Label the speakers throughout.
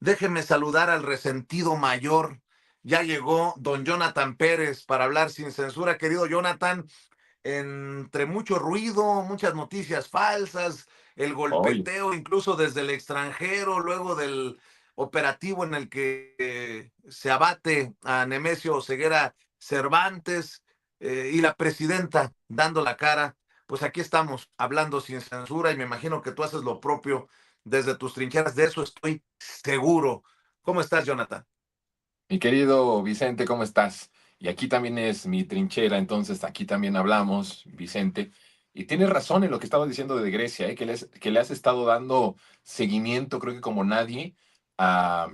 Speaker 1: Déjenme saludar al resentido mayor. Ya llegó don Jonathan Pérez para hablar sin censura. Querido Jonathan, entre mucho ruido, muchas noticias falsas, el
Speaker 2: Oye,
Speaker 1: golpeteo incluso desde el extranjero, luego del operativo en el que se abate a Nemesio Ceguera Cervantes y la presidenta dando la cara, pues aquí estamos hablando sin censura y me imagino que tú haces lo propio desde tus trincheras, de eso estoy seguro. ¿Cómo estás, Jonathan?
Speaker 2: mi querido Vicente, ¿cómo estás? Y aquí también es mi trinchera, entonces aquí también hablamos, Vicente. Y tienes razón en lo que estabas diciendo de Grecia, que le has estado dando seguimiento, creo que como nadie, a,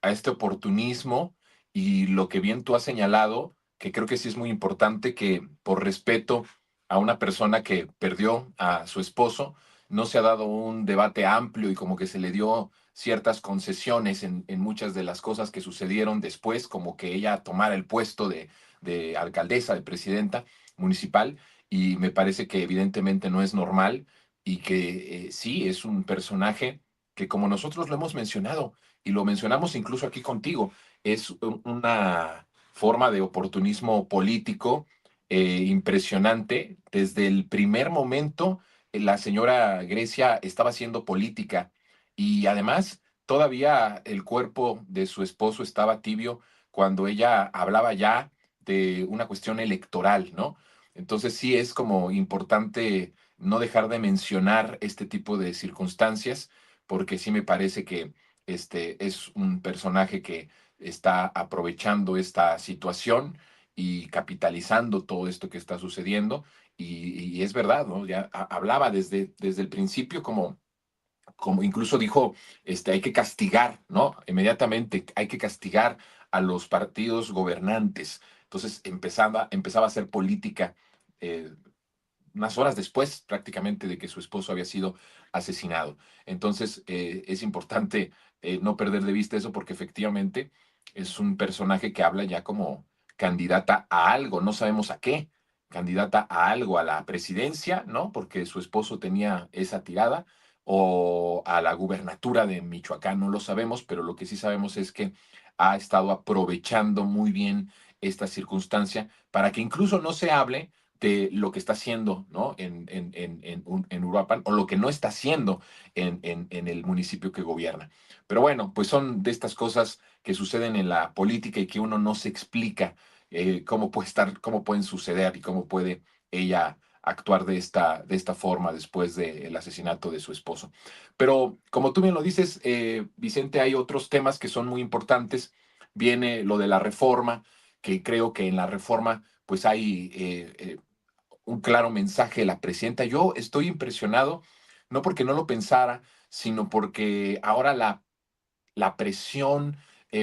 Speaker 2: a este oportunismo y lo que bien tú has señalado, que creo que sí es muy importante que por respeto a una persona que perdió a su esposo, no se ha dado un debate amplio y como que se le dio ciertas concesiones en muchas de las cosas que sucedieron después, como que ella tomara el puesto de alcaldesa, de presidenta municipal, y me parece que evidentemente no es normal y que sí es un personaje que como nosotros lo hemos mencionado y lo mencionamos incluso aquí contigo, es una forma de oportunismo político impresionante. Desde el primer momento, la señora Grecia estaba haciendo política y además, todavía el cuerpo de su esposo estaba tibio cuando ella hablaba ya de una cuestión electoral, ¿no? Entonces sí es como importante no dejar de mencionar este tipo de circunstancias, porque sí me parece que este es un personaje que está aprovechando esta situación y capitalizando todo esto que está sucediendo. Y es verdad, ¿no? Ya hablaba desde el principio como incluso dijo, hay que castigar, ¿no? Inmediatamente hay que castigar a los partidos gobernantes. Entonces empezaba a hacer política eh, unas horas después prácticamente de que su esposo había sido asesinado. Entonces es importante no perder de vista eso porque efectivamente es un personaje que habla ya como candidata a algo, no sabemos a qué, candidata a algo, a la presidencia, ¿no? Porque su esposo tenía esa tirada, o a la gubernatura de Michoacán, no lo sabemos, pero lo que sí sabemos es que ha estado aprovechando muy bien esta circunstancia para que incluso no se hable de lo que está haciendo, ¿no? En Uruapan o lo que no está haciendo en el municipio que gobierna. Pero bueno, pues son de estas cosas que suceden en la política y que uno no se explica cómo puede estar, cómo pueden suceder y cómo puede ella actuar de esta forma después del asesinato de su esposo. Pero como tú bien lo dices, Vicente, hay otros temas que son muy importantes. Viene lo de la reforma, que creo que en la reforma pues hay un claro mensaje de la presidenta. Yo estoy impresionado, no porque no lo pensara, sino porque ahora la presión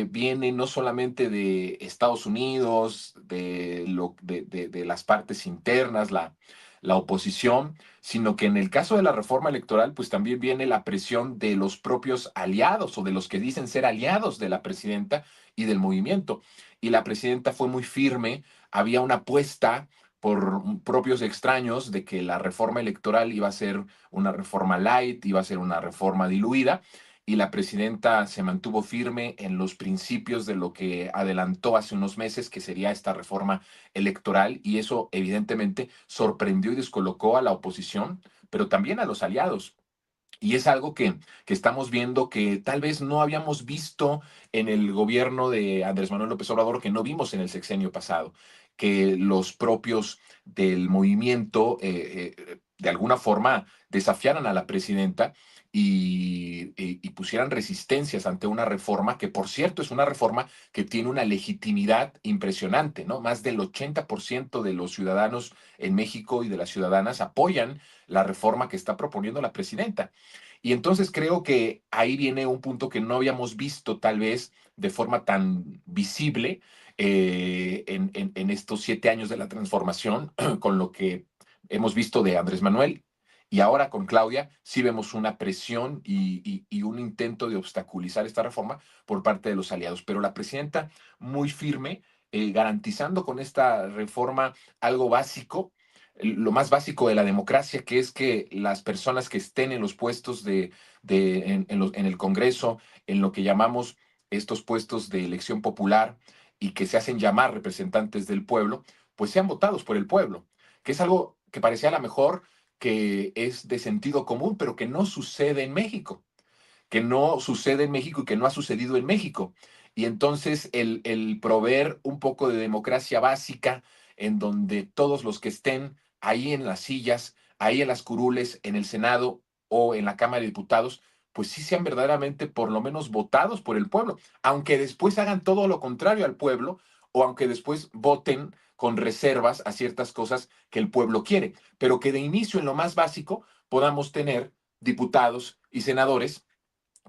Speaker 2: viene no solamente de Estados Unidos, de las partes internas, la oposición, sino que en el caso de la reforma electoral, pues también viene la presión de los propios aliados o de los que dicen ser aliados de la presidenta y del movimiento. Y la presidenta fue muy firme, había una apuesta por propios extraños de que la reforma electoral iba a ser una reforma light, iba a ser una reforma diluida, y la presidenta se mantuvo firme en los principios de lo que adelantó hace unos meses, que sería esta reforma electoral, y eso evidentemente sorprendió y descolocó a la oposición, pero también a los aliados. Y es algo que estamos viendo que tal vez no habíamos visto en el gobierno de Andrés Manuel López Obrador, que no vimos en el sexenio pasado, que los propios del movimiento de alguna forma desafiaran a la presidenta y pusieran resistencias ante una reforma que, por cierto, es una reforma que tiene una legitimidad impresionante, ¿no? Más del 80% de los ciudadanos en México y de las ciudadanas apoyan la reforma que está proponiendo la presidenta. Y entonces creo que ahí viene un punto que no habíamos visto tal vez de forma tan visible en estos 7 años de la transformación, con lo que hemos visto de Andrés Manuel. Y ahora con Claudia sí vemos una presión y un intento de obstaculizar esta reforma por parte de los aliados. Pero la presidenta muy firme, garantizando con esta reforma algo básico, lo más básico de la democracia, que es que las personas que estén en los puestos en el Congreso, en lo que llamamos estos puestos de elección popular y que se hacen llamar representantes del pueblo, pues sean votados por el pueblo, que es algo que parecía a lo mejor que es de sentido común, pero que no sucede en México, que no sucede en México y que no ha sucedido en México. Y entonces el proveer un poco de democracia básica en donde todos los que estén ahí en las sillas, ahí en las curules, en el Senado o en la Cámara de Diputados, pues sí sean verdaderamente por lo menos votados por el pueblo, aunque después hagan todo lo contrario al pueblo o aunque después voten con reservas a ciertas cosas que el pueblo quiere, pero que de inicio en lo más básico podamos tener diputados y senadores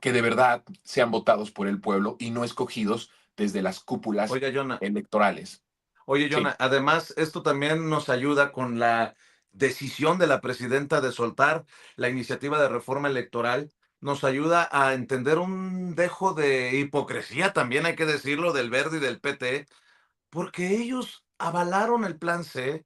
Speaker 2: que de verdad sean votados por el pueblo y no escogidos desde las cúpulas
Speaker 1: Oiga, Jonah,
Speaker 2: electorales.
Speaker 1: Oye,
Speaker 2: Sí,
Speaker 1: Jonah, además esto también nos ayuda con la decisión de la presidenta de soltar la iniciativa de reforma electoral. Nos ayuda a entender un dejo de hipocresía, también hay que decirlo, del Verde y del PT, porque ellos avalaron el plan C,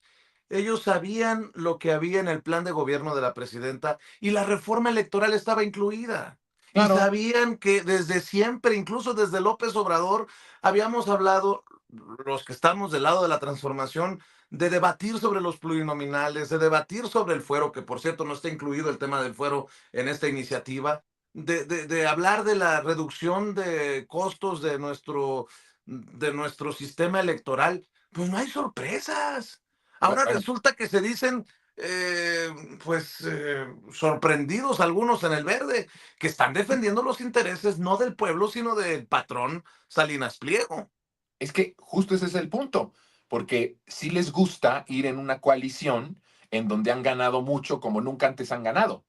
Speaker 1: ellos sabían lo que había en el plan de gobierno de la presidenta y la reforma electoral estaba incluida. Y
Speaker 2: claro,
Speaker 1: sabían que desde siempre, incluso desde López Obrador, habíamos hablado, los que estamos del lado de la transformación, de debatir sobre los plurinominales, de debatir sobre el fuero, que por cierto no está incluido el tema del fuero en esta iniciativa, de hablar de la reducción de costos de nuestro sistema electoral, pues no hay sorpresas. Ahora
Speaker 2: bueno,
Speaker 1: resulta que se dicen, sorprendidos algunos en el verde, que están defendiendo los intereses no del pueblo, sino del patrón Salinas Pliego.
Speaker 2: es que justo ese es el punto, porque sí les gusta ir en una coalición en donde han ganado mucho como nunca antes han ganado.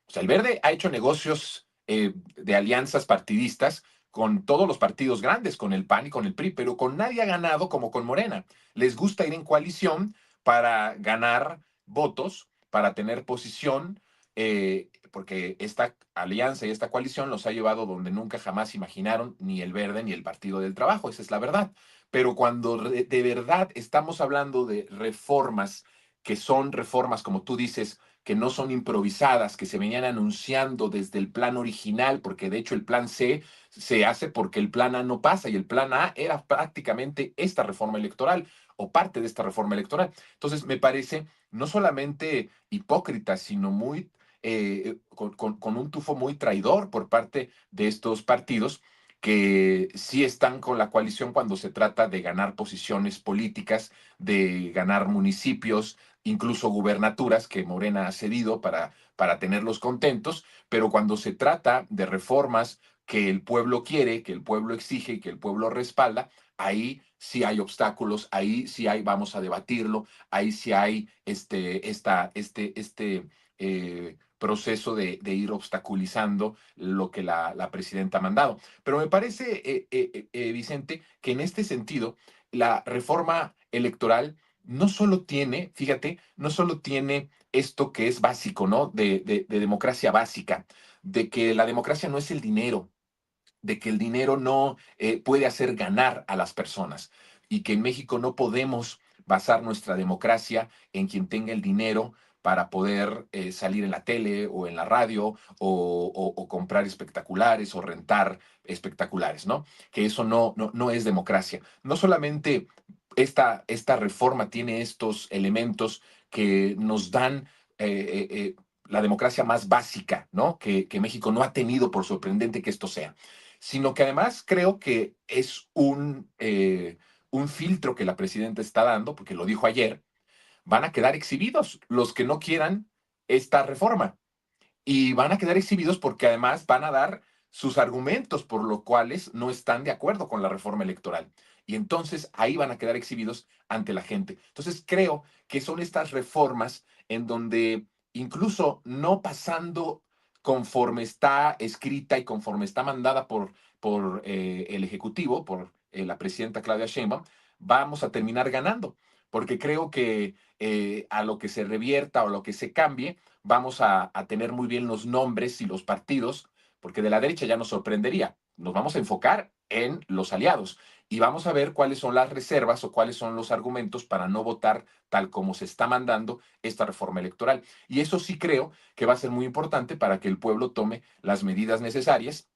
Speaker 2: O sea, el Verde ha hecho negocios de alianzas partidistas con todos los partidos grandes, con el PAN y con el PRI, pero con nadie ha ganado como con Morena. Les gusta ir en coalición para ganar votos, para tener posición, porque esta alianza y esta coalición los ha llevado donde nunca jamás imaginaron ni el Verde ni el Partido del Trabajo, esa es la verdad. Pero cuando de verdad estamos hablando de reformas que son reformas, como tú dices, que no son improvisadas, que se venían anunciando desde el plan original, porque de hecho el plan C se hace porque el plan A no pasa y el plan A era prácticamente esta reforma electoral o parte de esta reforma electoral. Entonces me parece no solamente hipócrita, sino muy con un tufo muy traidor por parte de estos partidos que sí están con la coalición cuando se trata de ganar posiciones políticas, de ganar municipios, incluso gubernaturas que Morena ha cedido para tenerlos contentos, pero cuando se trata de reformas que el pueblo quiere, que el pueblo exige, que el pueblo respalda, ahí sí hay obstáculos, ahí sí hay, vamos a debatirlo, ahí sí hay proceso de ir obstaculizando lo que la presidenta ha mandado. Pero me parece, Vicente, que en este sentido, la reforma electoral no solo tiene, fíjate, no solo tiene esto que es básico, ¿no? De democracia básica, de que la democracia no es el dinero, de que el dinero no puede hacer ganar a las personas y que en México no podemos basar nuestra democracia en quien tenga el dinero para poder salir en la tele o en la radio o comprar espectaculares o rentar espectaculares, ¿no? Que eso no es democracia. No solamente esta reforma tiene estos elementos que nos dan la democracia más básica, ¿no? Que México no ha tenido, por sorprendente que esto sea, sino que además creo que es un filtro que la presidenta está dando, porque lo dijo ayer, van a quedar exhibidos los que no quieran esta reforma. Y van a quedar exhibidos porque además van a dar sus argumentos por los cuales no están de acuerdo con la reforma electoral. Y entonces ahí van a quedar exhibidos ante la gente. Entonces creo que son estas reformas en donde incluso no pasando conforme está escrita y conforme está mandada por el Ejecutivo, por la presidenta Claudia Sheinbaum, vamos a terminar ganando. Porque creo que a lo que se revierta o a lo que se cambie, vamos a tener muy bien los nombres y los partidos, porque de la derecha ya nos sorprendería. Nos vamos a enfocar en los aliados. Y vamos a ver cuáles son las reservas o cuáles son los argumentos para no votar tal como se está mandando esta reforma electoral. Y eso sí creo que va a ser muy importante para que el pueblo tome las medidas necesarias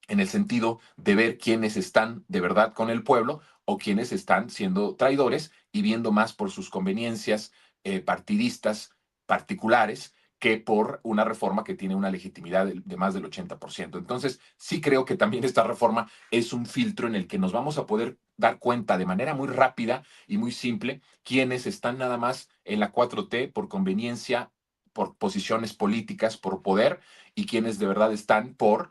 Speaker 2: en el sentido de ver quiénes están de verdad con el pueblo o quiénes están siendo traidores y viendo más por sus conveniencias partidistas particulares que por una reforma que tiene una legitimidad de más del 80%. Entonces, sí creo que también esta reforma es un filtro en el que nos vamos a poder dar cuenta de manera muy rápida y muy simple quiénes están nada más en la 4T por conveniencia, por posiciones políticas, por poder, y quienes de verdad están por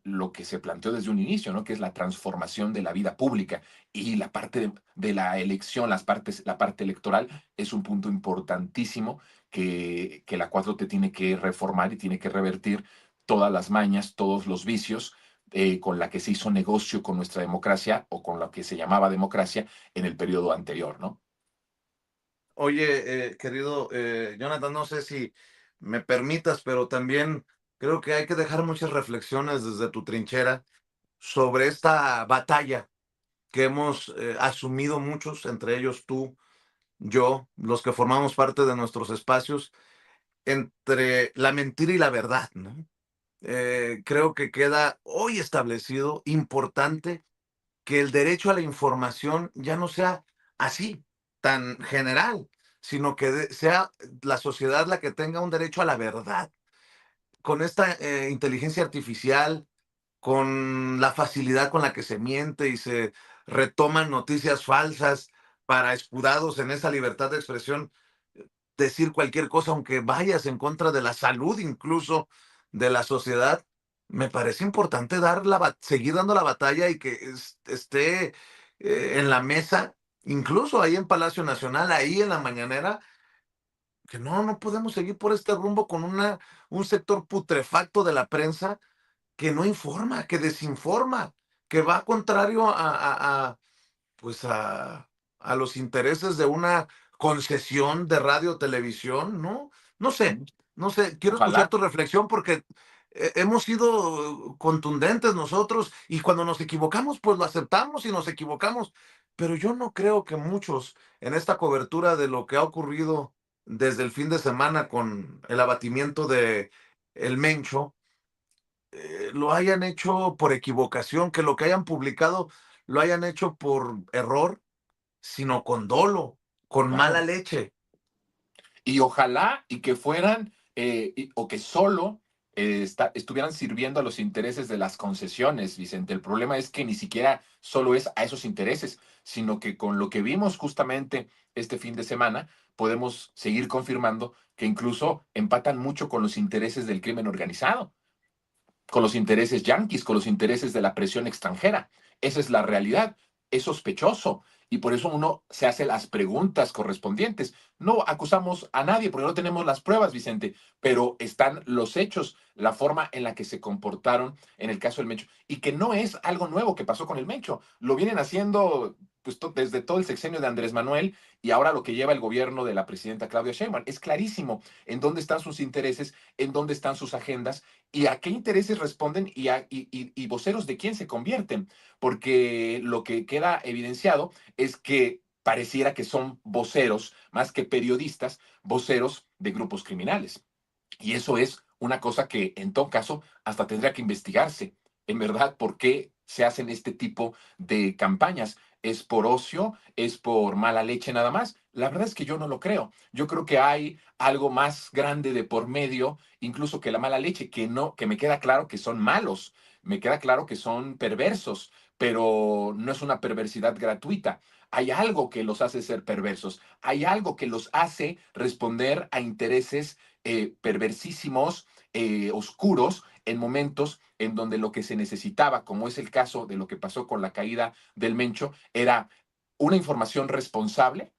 Speaker 2: lo que se planteó desde un inicio, ¿no? Que es la transformación de la vida pública. Y la parte de la elección, la parte electoral, es un punto importantísimo que la 4T tiene que reformar y tiene que revertir todas las mañas, todos los vicios con la que se hizo negocio con nuestra democracia o con lo que se llamaba democracia en el periodo anterior, ¿no?
Speaker 1: Oye, querido Jonathan, no sé si me permitas, pero también creo que hay que dejar muchas reflexiones desde tu trinchera sobre esta batalla que hemos asumido muchos, entre ellos tú, yo, los que formamos parte de nuestros espacios, entre la mentira y la verdad, ¿no? Creo que queda hoy establecido, importante, que el derecho a la información ya no sea así, tan general, sino que sea la sociedad la que tenga un derecho a la verdad. Con esta inteligencia artificial, con la facilidad con la que se miente y se retoman noticias falsas para escudados en esa libertad de expresión, decir cualquier cosa, aunque vayas en contra de la salud incluso de la sociedad, me parece importante seguir dando la batalla y que esté en la mesa, incluso ahí en Palacio Nacional, ahí en la mañanera, que no podemos seguir por este rumbo con un sector putrefacto de la prensa que no informa, que desinforma, que va contrario pues a los intereses de una concesión de radio televisión, ¿no? No sé, no sé, quiero escuchar
Speaker 2: Ojalá.
Speaker 1: tu reflexión porque hemos sido contundentes nosotros y cuando nos equivocamos, pues lo aceptamos y nos equivocamos, pero yo no creo que muchos en esta cobertura de lo que ha ocurrido desde el fin de semana con el abatimiento de el Mencho, lo hayan hecho por equivocación, que lo que hayan publicado lo hayan hecho por error, sino con dolo, con mala
Speaker 2: Claro.
Speaker 1: leche.
Speaker 2: Y ojalá y que fueran, o que solo estuvieran sirviendo a los intereses de las concesiones, Vicente. El problema es que ni siquiera solo es a esos intereses, sino que con lo que vimos justamente este fin de semana, podemos seguir confirmando que incluso empatan mucho con los intereses del crimen organizado, con los intereses yanquis, con los intereses de la presión extranjera. Esa es la realidad. Es sospechoso y por eso uno se hace las preguntas correspondientes. No acusamos a nadie porque no tenemos las pruebas, Vicente, pero están los hechos, la forma en la que se comportaron en el caso del Mencho y que no es algo nuevo que pasó con el Mencho. Lo vienen haciendo pues, desde todo el sexenio de Andrés Manuel y ahora lo que lleva el gobierno de la presidenta Claudia Sheinbaum. Es clarísimo en dónde están sus intereses, en dónde están sus agendas y a qué intereses responden y voceros de quién se convierten, porque lo que queda evidenciado es que pareciera que son voceros, más que periodistas, voceros de grupos criminales. Y eso es una cosa que en todo caso hasta tendría que investigarse, en verdad, por qué se hacen este tipo de campañas. ¿Es por ocio? ¿Es por mala leche nada más? La verdad es que yo no lo creo. Yo creo que hay algo más grande de por medio, incluso que la mala leche, que no, que me queda claro que son malos, me queda claro que son perversos, pero no es una perversidad gratuita. Hay algo que los hace ser perversos, hay algo que los hace responder a intereses perversísimos, oscuros, en momentos en donde lo que se necesitaba, como es el caso de lo que pasó con la caída del Mencho, era una información responsable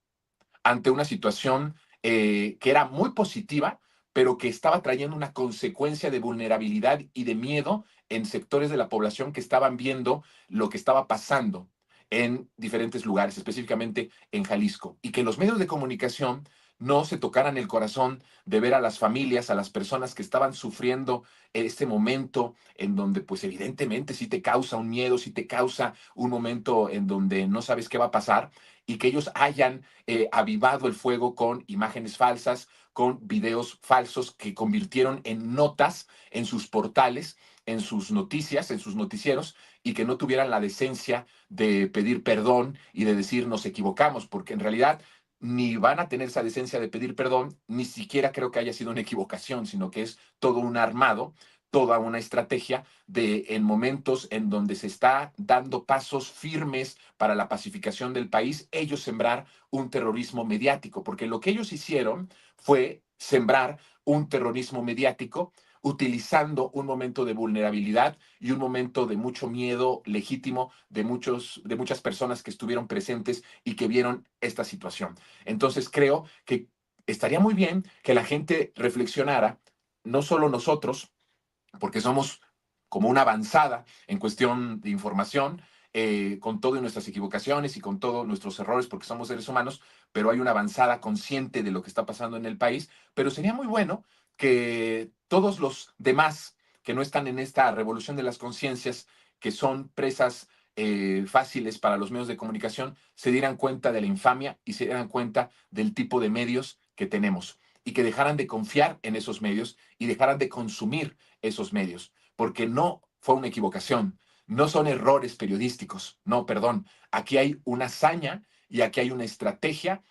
Speaker 2: ante una situación que era muy positiva, pero que estaba trayendo una consecuencia de vulnerabilidad y de miedo en sectores de la población que estaban viendo lo que estaba pasando en diferentes lugares, específicamente en Jalisco, y que los medios de comunicación no se tocaran el corazón de ver a las familias, a las personas que estaban sufriendo este momento en donde pues evidentemente sí te causa un miedo, sí te causa un momento en donde no sabes qué va a pasar y que ellos hayan avivado el fuego con imágenes falsas, con videos falsos que convirtieron en notas en sus portales, en sus noticias, en sus noticieros, y que no tuvieran la decencia de pedir perdón y de decir nos equivocamos, porque en realidad ni van a tener esa decencia de pedir perdón, ni siquiera creo que haya sido una equivocación, sino que es todo un armado, toda una estrategia de en momentos en donde se está dando pasos firmes para la pacificación del país, ellos sembrar un terrorismo mediático, porque lo que ellos hicieron fue sembrar un terrorismo mediático utilizando un momento de vulnerabilidad y un momento de mucho miedo legítimo de muchas personas que estuvieron presentes y que vieron esta situación. Entonces creo que estaría muy bien que la gente reflexionara, no solo nosotros, porque somos como una avanzada en cuestión de información, con todas nuestras equivocaciones y con todos nuestros errores, porque somos seres humanos, pero hay una avanzada consciente de lo que está pasando en el país. Pero sería muy bueno que todos los demás que no están en esta revolución de las conciencias, que son presas fáciles para los medios de comunicación, se dieran cuenta de la infamia y se dieran cuenta del tipo de medios que tenemos y que dejaran de confiar en esos medios y dejaran de consumir esos medios, porque no fue una equivocación, no son errores periodísticos, no, perdón, aquí hay una hazaña y aquí hay una estrategia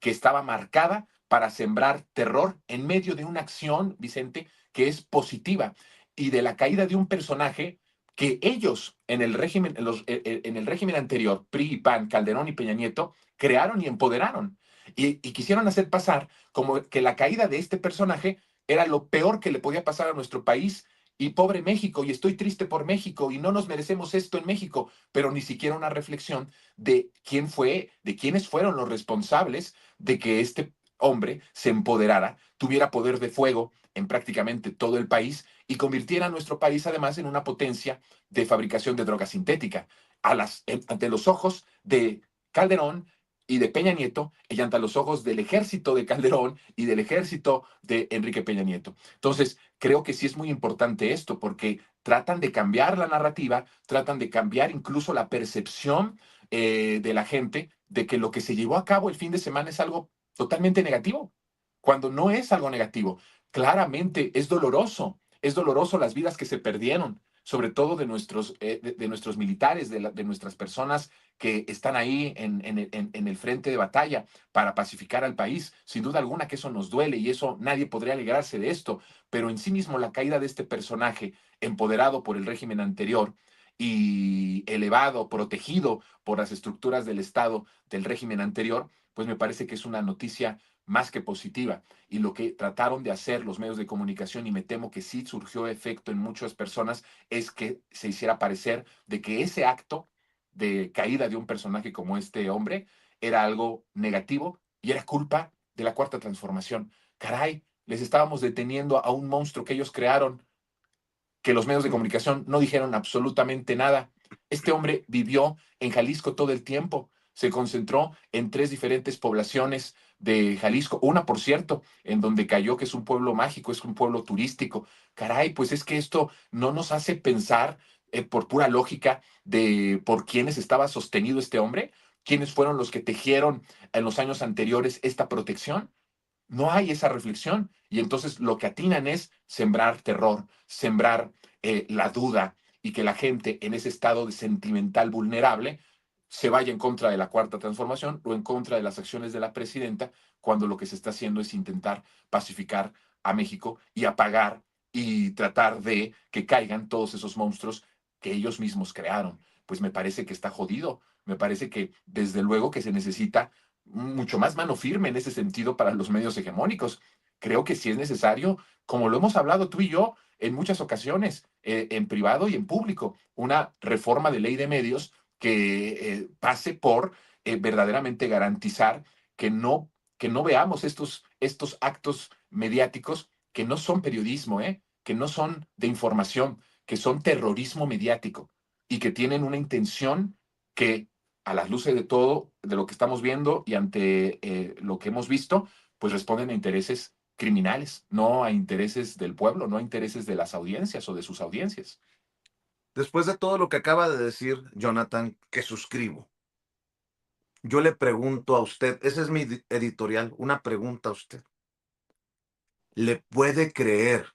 Speaker 2: que estaba marcada para sembrar terror en medio de una acción, Vicente, que es positiva y de la caída de un personaje que ellos en el régimen, en el régimen anterior, PRI y PAN, Calderón y Peña Nieto, crearon y empoderaron. Y quisieron hacer pasar como que la caída de este personaje era lo peor que le podía pasar a nuestro país. Y pobre México, y estoy triste por México, y no nos merecemos esto en México, pero ni siquiera una reflexión de quién fue, de quiénes fueron los responsables de que este hombre se empoderara, tuviera poder de fuego en prácticamente todo el país y convirtiera a nuestro país además en una potencia de fabricación de droga sintética, ante los ojos de Calderón y de Peña Nieto, y ante los ojos del ejército de Calderón y del ejército de Enrique Peña Nieto. Entonces, creo que sí es muy importante esto, porque tratan de cambiar la narrativa, tratan de cambiar incluso la percepción de la gente de que lo que se llevó a cabo el fin de semana es algo totalmente negativo, cuando no es algo negativo. Claramente es doloroso las vidas que se perdieron, sobre todo de nuestros militares, de nuestras personas que están ahí en el frente de batalla para pacificar al país. Sin duda alguna que eso nos duele y eso nadie podría alegrarse de esto, pero en sí mismo la caída de este personaje empoderado por el régimen anterior y elevado, protegido por las estructuras del Estado del régimen anterior, pues me parece que es una noticia más que positiva. Y lo que trataron de hacer los medios de comunicación, y me temo que sí surgió efecto en muchas personas, es que se hiciera parecer de que ese acto de caída de un personaje como este hombre era algo negativo y era culpa de la Cuarta Transformación. Caray, les estábamos deteniendo a un monstruo que ellos crearon, que los medios de comunicación no dijeron absolutamente nada. Este hombre vivió en Jalisco todo el tiempo, se concentró en 3 diferentes poblaciones de Jalisco, una por cierto, en donde cayó que es un pueblo mágico, es un pueblo turístico. Caray, pues es que esto no nos hace pensar por pura lógica de por quiénes estaba sostenido este hombre, quiénes fueron los que tejieron en los años anteriores esta protección. No hay esa reflexión y entonces lo que atinan es sembrar terror, sembrar la duda y que la gente en ese estado de sentimental vulnerable se vaya en contra de la Cuarta Transformación o en contra de las acciones de la presidenta, cuando lo que se está haciendo es intentar pacificar a México y apagar y tratar de que caigan todos esos monstruos que ellos mismos crearon. Pues me parece que está jodido, me parece que desde luego que se necesita mucho más mano firme en ese sentido para los medios hegemónicos. Creo que sí es necesario, como lo hemos hablado tú y yo en muchas ocasiones, en privado y en público, una reforma de ley de medios que pase por verdaderamente garantizar que que no veamos estos actos mediáticos que no son periodismo, que no son de información, que son terrorismo mediático y que tienen una intención que a las luces de todo, de lo que estamos viendo y ante lo que hemos visto, pues pues responden a intereses criminales, no a intereses del pueblo, no a intereses de las audiencias o de sus audiencias.
Speaker 1: Después de todo lo que acaba de decir Jonathan, que suscribo, yo le pregunto a usted, ese es mi editorial, una pregunta a usted. ¿Le puede creer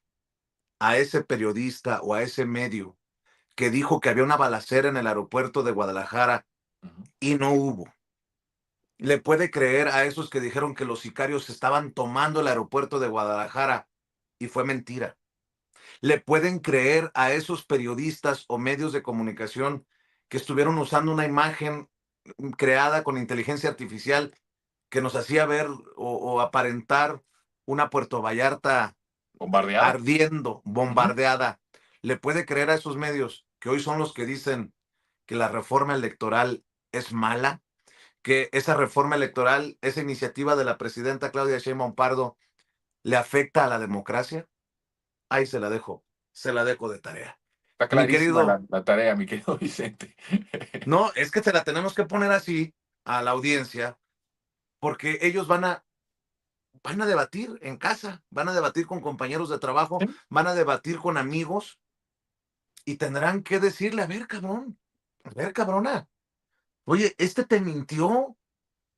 Speaker 1: a ese periodista o a ese medio que dijo que había una balacera en el aeropuerto de Guadalajara
Speaker 2: Ujú.
Speaker 1: y no hubo? ¿Le puede creer a esos que dijeron que los sicarios estaban tomando el aeropuerto de Guadalajara y fue mentira? ¿Le pueden creer a esos periodistas o medios de comunicación que estuvieron usando una imagen creada con inteligencia artificial que nos hacía ver o aparentar una Puerto Vallarta
Speaker 2: ¿Bombardeada?
Speaker 1: ardiendo,
Speaker 2: Ujú.
Speaker 1: bombardeada? ¿Le puede creer a esos medios que hoy son los que dicen que la reforma electoral es mala? Que esa reforma electoral, esa iniciativa de la presidenta Claudia Sheinbaum Pardo, le afecta a la democracia. Ahí se la dejo de tarea.
Speaker 2: Está
Speaker 1: Mi
Speaker 2: clarísima
Speaker 1: querido,
Speaker 2: la tarea, mi querido Vicente.
Speaker 1: no, es que se la tenemos que poner así a la audiencia, porque ellos van a debatir en casa, van a debatir con compañeros de trabajo,
Speaker 2: Sí,
Speaker 1: van a debatir con amigos y tendrán que decirle, a ver, cabrón, a ver, cabrona, oye, este te mintió,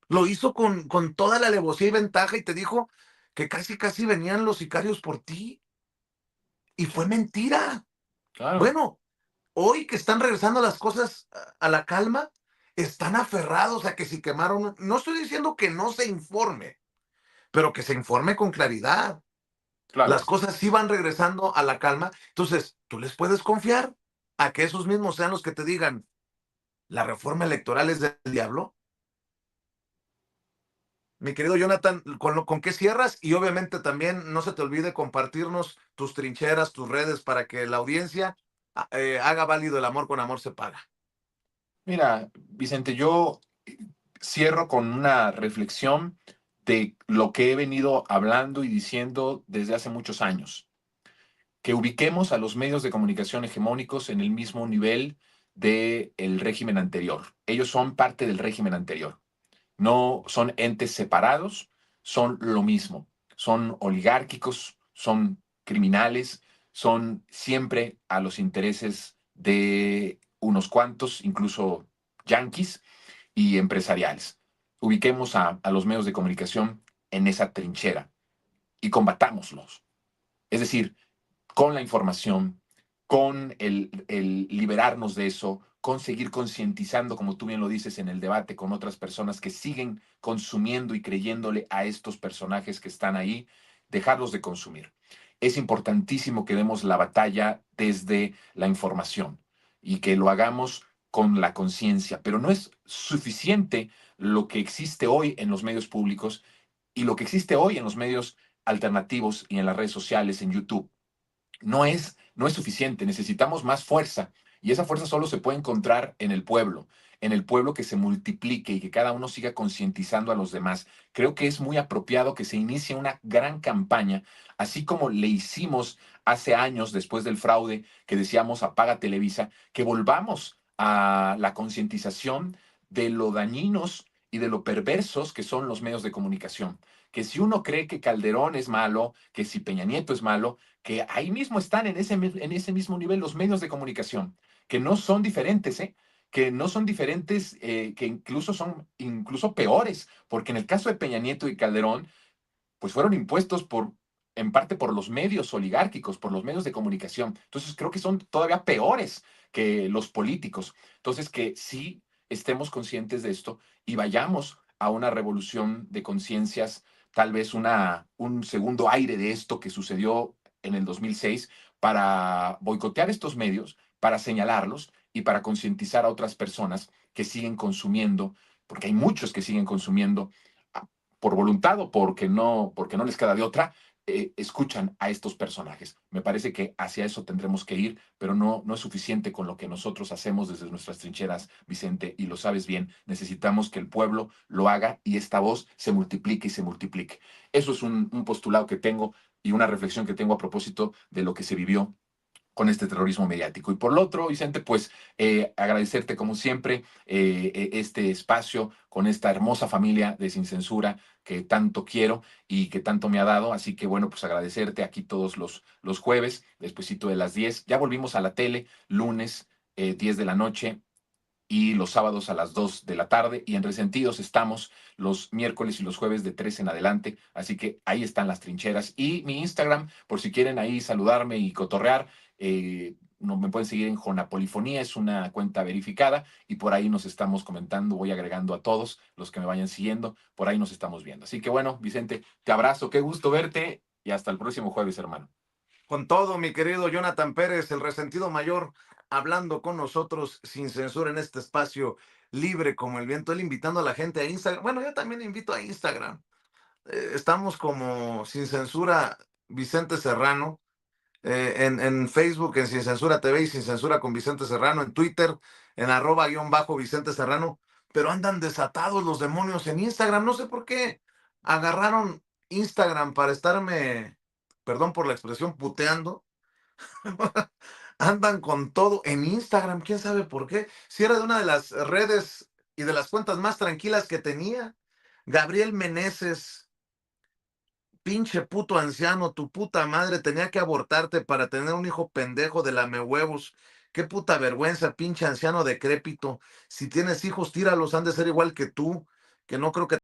Speaker 1: lo hizo con toda la alevosía y ventaja y te dijo que casi, casi venían los sicarios por ti y fue mentira.
Speaker 2: claro,
Speaker 1: Bueno, hoy que están regresando las cosas a la calma, están aferrados a que si quemaron, no estoy diciendo que no se informe, pero que se informe con claridad.
Speaker 2: claro.
Speaker 1: Las cosas sí van regresando a la calma. Entonces, tú les puedes confiar a que esos mismos sean los que te digan, la reforma electoral es del diablo. Mi querido Jonathan, ¿con qué cierras? Y obviamente también no se te olvide compartirnos tus trincheras, tus redes, para que la audiencia haga válido el amor con amor se paga.
Speaker 2: Mira, Vicente, yo cierro con una reflexión de lo que he venido hablando y diciendo desde hace muchos años, que ubiquemos a los medios de comunicación hegemónicos en el mismo nivel del régimen anterior. Ellos son parte del régimen anterior. No son entes separados, son lo mismo. Son oligárquicos, son criminales, son siempre a los intereses de unos cuantos, incluso yanquis y empresariales. Ubiquemos a los medios de comunicación en esa trinchera y combatámoslos. Es decir, con la información, con el liberarnos de eso, con seguir concientizando, como tú bien lo dices, en el debate con otras personas que siguen consumiendo y creyéndole a estos personajes que están ahí, dejarlos de consumir. Es importantísimo que demos la batalla desde la información y que lo hagamos con la conciencia, pero no es suficiente lo que existe hoy en los medios públicos y lo que existe hoy en los medios alternativos y en las redes sociales, en YouTube no es suficiente, necesitamos más fuerza y esa fuerza solo se puede encontrar en el pueblo que se multiplique y que cada uno siga concientizando a los demás. Creo que es muy apropiado que se inicie una gran campaña, así como le hicimos hace años después del fraude que decíamos apaga Televisa, que volvamos a la concientización de lo dañinos y de lo perversos que son los medios de comunicación. Que si uno cree que Calderón es malo, que si Peña Nieto es malo, que ahí mismo están en ese mismo nivel los medios de comunicación, que no son diferentes, ¿eh? Que no son diferentes, que incluso son incluso peores, porque en el caso de Peña Nieto y Calderón, pues fueron impuestos en parte por los medios oligárquicos, por los medios de comunicación. Entonces creo que son todavía peores que los políticos. Entonces que sí estemos conscientes de esto y vayamos a una revolución de conciencias, tal vez un segundo aire de esto que sucedió en el 2006 para boicotear estos medios, para señalarlos y para concientizar a otras personas que siguen consumiendo, porque hay muchos que siguen consumiendo por voluntad o porque no les queda de otra, escuchan a estos personajes. Me parece que hacia eso tendremos que ir, pero no es suficiente con lo que nosotros hacemos desde nuestras trincheras, Vicente, y lo sabes bien. Necesitamos que el pueblo lo haga y esta voz se multiplique y se multiplique. Eso es un postulado que tengo y una reflexión que tengo a propósito de lo que se vivió con este terrorismo mediático. Y por lo otro, Vicente, pues agradecerte como siempre este espacio con esta hermosa familia de Sin Censura que tanto quiero y que tanto me ha dado. Así que bueno, pues agradecerte aquí todos los jueves, despuesito de las 10. Ya volvimos a la tele, lunes, 10 de la noche y los sábados a las 2 de la tarde. Y en Resentidos estamos los miércoles y los jueves de 3 en adelante. Así que ahí están las trincheras. Y mi Instagram, por si quieren ahí saludarme y cotorrear, no, me pueden seguir en Jonapolifonía, es una cuenta verificada y por ahí nos estamos comentando, voy agregando a todos los que me vayan siguiendo, por ahí nos estamos viendo. Así que bueno, Vicente, te abrazo, qué gusto verte y hasta el próximo jueves, hermano.
Speaker 1: Con todo, mi querido Jonathan Pérez, el resentido mayor, hablando con nosotros sin censura en este espacio libre como el viento, él invitando a la gente a Instagram. Bueno, yo también invito a Instagram. Estamos como Sin Censura Vicente Serrano, en Facebook, en Sin Censura TV y Sin Censura con Vicente Serrano, en Twitter, en @Vicente Serrano, pero andan desatados los demonios en Instagram. No sé por qué agarraron Instagram para estarme, perdón por la expresión, puteando. Andan con todo en Instagram, quién sabe por qué. Si era de una de las redes y de las cuentas más tranquilas que tenía. Gabriel Meneses, pinche puto anciano, tu puta madre tenía que abortarte para tener un hijo pendejo de lamehuevos. Qué puta vergüenza, pinche anciano decrépito. Si tienes hijos, tíralos, han de ser igual que tú, que no creo que